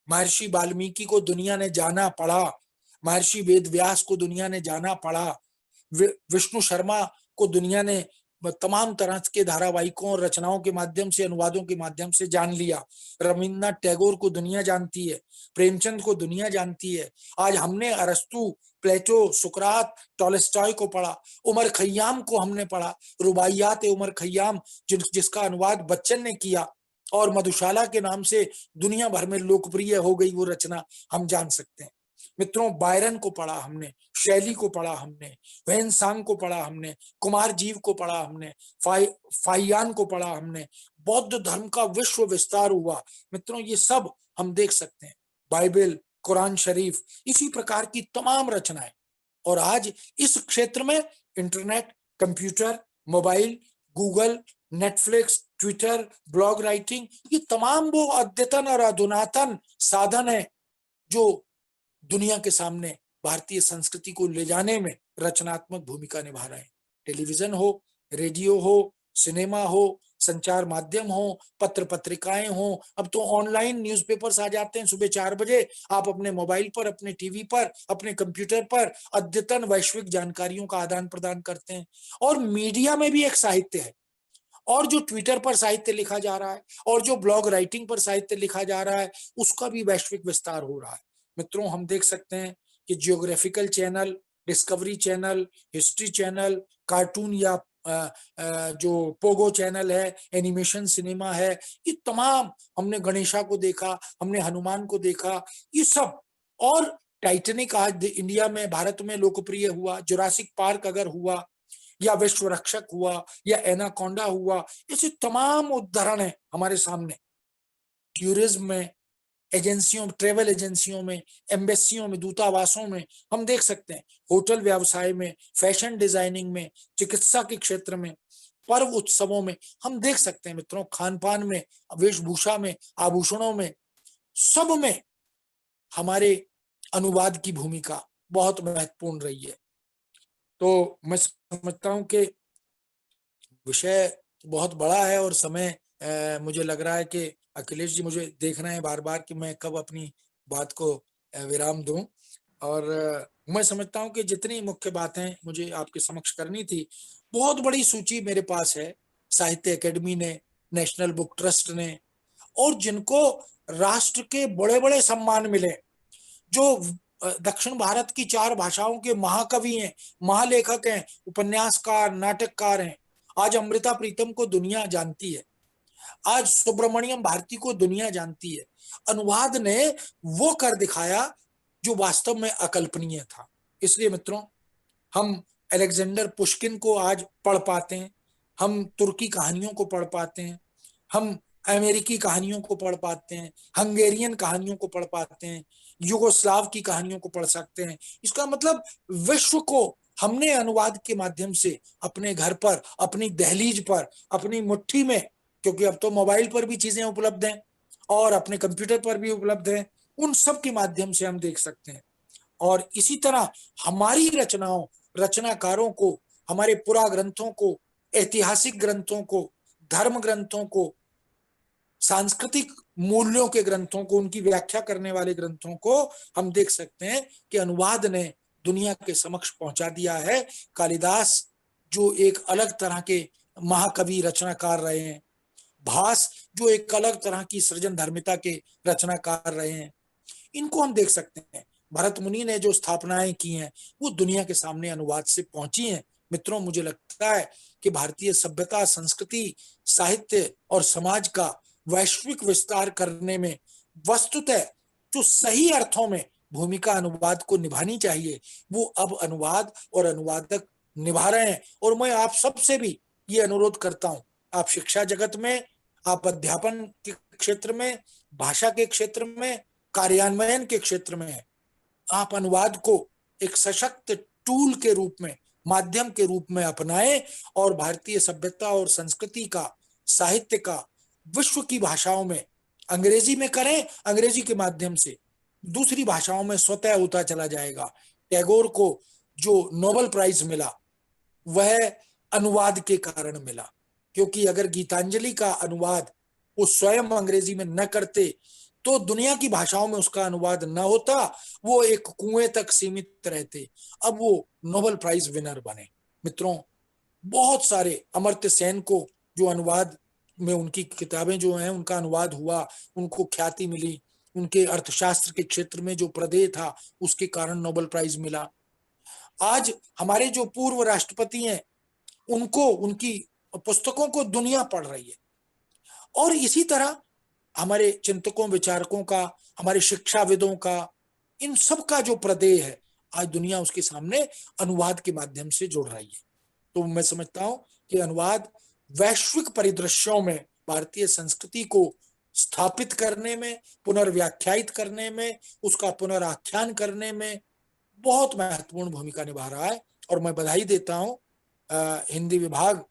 महर्षि वाल्मीकि को दुनिया ने जाना पढ़ा, महर्षि वेद व्यास को दुनिया ने जाना पढ़ा, विष्णु शर्मा को दुनिया ने तमाम तरह के धारावाहिकों और रचनाओं के माध्यम से, अनुवादों के माध्यम से जान लिया। रविन्द्रनाथ टैगोर को दुनिया जानती है, प्रेमचंद को दुनिया जानती है। आज हमने अरस्तु, प्लेटो, सुकरात, टॉलस्टॉय को पढ़ा, उमर खय्याम को हमने पढ़ा, रुबाइयात उमर खय्याम जिसका अनुवाद बच्चन ने किया और मधुशाला के नाम से दुनिया भर में लोकप्रिय हो गई वो रचना, हम जान सकते हैं। मित्रों, बायरन को पढ़ा हमने, शैली को पढ़ा हमने, वैन सांग को पढ़ा हमने, कुमार जीव को पढ़ा हमने, फाइयान को पढ़ा हमने। बौद्ध धर्म का विश्व विस्तार हुआ। मित्रों, ये सब हम देख सकते हैं। बाइबल, कुरान शरीफ, इसी प्रकार की तमाम रचनाएं। और आज इस क्षेत्र में internet, computer, mobile, Google, Netflix, Twitter, blog writing, ये तमाम वो अद्यतन और अधुनातन साधन है जो दुनिया के सामने भारतीय संस्कृति को ले जाने में रचनात्मक भूमिका निभा रहे हैं। टेलीविजन हो, रेडियो हो, सिनेमा हो, संचार माध्यम हो, पत्र पत्रिकाएं हो, अब तो ऑनलाइन न्यूज़पेपर्स आ जाते हैं। सुबह 4 बजे आप अपने मोबाइल पर, अपने टीवी पर, अपने कंप्यूटर पर अद्यतन वैश्विक जानकारियों का आदान प्रदान करते हैं। और मीडिया में भी एक साहित्य है, और जो ट्विटर पर साहित्य लिखा जा रहा है और जो ब्लॉग राइटिंग पर साहित्य लिखा जा रहा है, उसका भी वैश्विक विस्तार हो रहा है। मित्रों, हम देख सकते हैं कि geographical channel, discovery channel, history channel, cartoon या जो पोगो चैनल है, एनिमेशन सिनेमा है, ये तमाम, हमने गणेशा को देखा, हमने हनुमान को देखा, ये सब। और टाइटैनिक आज इंडिया में, भारत में लोकप्रिय हुआ, जुरासिक पार्क अगर हुआ, या विश्व रक्षक हुआ, या एनाकोंडा हुआ, ऐसे तमाम उदाहरण है हमारे सामने। टूरिज्म में, एजेंसियों, ट्रेवल एजेंसियों में, एम्बेसियों में, दूतावासों में हम देख सकते हैं, होटल व्यवसाय में, फैशन डिजाइनिंग में, चिकित्सा के क्षेत्र में, पर्व उत्सवों में हम देख सकते हैं। मित्रों, खान पान में, वेशभूषा में, आभूषणों में, सब में हमारे अनुवाद की भूमिका बहुत महत्वपूर्ण रही है। तो मैं समझता हूं कि विषय बहुत बड़ा है और समय मुझे लग रहा है कि अखिलेश जी मुझे देख रहे हैं बार बार कि मैं कब अपनी बात को विराम दूं। और मैं समझता हूँ कि जितनी मुख्य बातें मुझे आपके समक्ष करनी थी, बहुत बड़ी सूची मेरे पास है। साहित्य अकेडमी ने, नेशनल बुक ट्रस्ट ने, और जिनको राष्ट्र के बड़े बड़े सम्मान मिले, जो दक्षिण भारत की 4 भाषाओं के महाकवि हैं, महालेखक हैं, उपन्यासकार, नाटककार हैं। आज अमृता प्रीतम को दुनिया जानती है, आज सुब्रमण्यम भारती को दुनिया जानती है। अनुवाद ने वो कर दिखाया जो वास्तव में अकल्पनीय था। इसलिए मित्रों, हम अलेक्जेंडर पुश्किन को आज पढ़ पाते हैं, हम तुर्की कहानियों को पढ़ पाते हैं, हम अमेरिकी कहानियों को पढ़ पाते हैं, हंगेरियन कहानियों को पढ़ पाते हैं, युगोस्लाव की कहानियों को पढ़ सकते हैं। इसका मतलब विश्व को हमने अनुवाद के माध्यम से अपने घर पर, अपनी दहलीज पर, अपनी मुट्ठी में, क्योंकि अब तो मोबाइल पर भी चीजें उपलब्ध हैं और अपने कंप्यूटर पर भी उपलब्ध हैं, उन सब के माध्यम से हम देख सकते हैं। और इसी तरह हमारी रचनाओं, रचनाकारों को, हमारे पुरा ग्रंथों को, ऐतिहासिक ग्रंथों को, धर्म ग्रंथों को, सांस्कृतिक मूल्यों के ग्रंथों को, उनकी व्याख्या करने वाले ग्रंथों को हम देख सकते हैं कि अनुवाद ने दुनिया के समक्ष पहुंचा दिया है। कालिदास जो एक अलग तरह के महाकवि रचनाकार रहे हैं, भास जो एक अलग तरह की सृजन धर्मिता के रचनाकार रहे हैं, इनको हम देख सकते हैं। भरत मुनि ने जो स्थापनाएं की हैं वो दुनिया के सामने अनुवाद से पहुंची हैं। मित्रों, मुझे लगता है कि भारतीय सभ्यता, संस्कृति, साहित्य और समाज का वैश्विक विस्तार करने में वस्तुतः जो सही अर्थों में भूमिका अनुवाद को निभानी चाहिए, वो अब अनुवाद और अनुवादक निभा रहे हैं। और मैं आप सबसे भी ये अनुरोध करता हूं, आप शिक्षा जगत में, आप अध्यापन के क्षेत्र में, भाषा के क्षेत्र में, कार्यान्वयन के क्षेत्र में है, आप अनुवाद को एक सशक्त टूल के रूप में, माध्यम के रूप में अपनाएं और भारतीय सभ्यता और संस्कृति का, साहित्य का विश्व की भाषाओं में, अंग्रेजी में करें, अंग्रेजी के माध्यम से दूसरी भाषाओं में स्वतः होता चला जाएगा। टैगोर को जो नोबेल प्राइज मिला वह अनुवाद के कारण मिला, क्योंकि अगर गीतांजलि का अनुवाद वो स्वयं अंग्रेजी में न करते तो दुनिया की भाषाओं में उसका अनुवाद न होता, वो एक कुएं तक सीमित रहते, अब वो नोबेल प्राइज विनर बने। मित्रों, बहुत सारे, अमर्त्य सेन को जो अनुवाद में उनकी किताबें जो हैं उनका अनुवाद हुआ, उनको ख्याति मिली, उनके अर्थशास्त्र के क्षेत्र में जो प्रदेय था उसके कारण नोबेल प्राइज मिला। आज हमारे जो पूर्व राष्ट्रपति हैं उनको, उनकी पुस्तकों को दुनिया पढ़ रही है। और इसी तरह हमारे चिंतकों, विचारकों का, हमारे शिक्षाविदों का, इन सब का जो प्रदेय है आज दुनिया उसके सामने अनुवाद के माध्यम से जुड़ रही है। तो मैं समझता हूं कि अनुवाद वैश्विक परिदृश्यों में भारतीय संस्कृति को स्थापित करने में, पुनर्व्याख्यायित करने में, उसका पुनराख्यान करने में बहुत महत्वपूर्ण भूमिका निभा रहा है। और मैं बधाई देता हूं हिंदी विभाग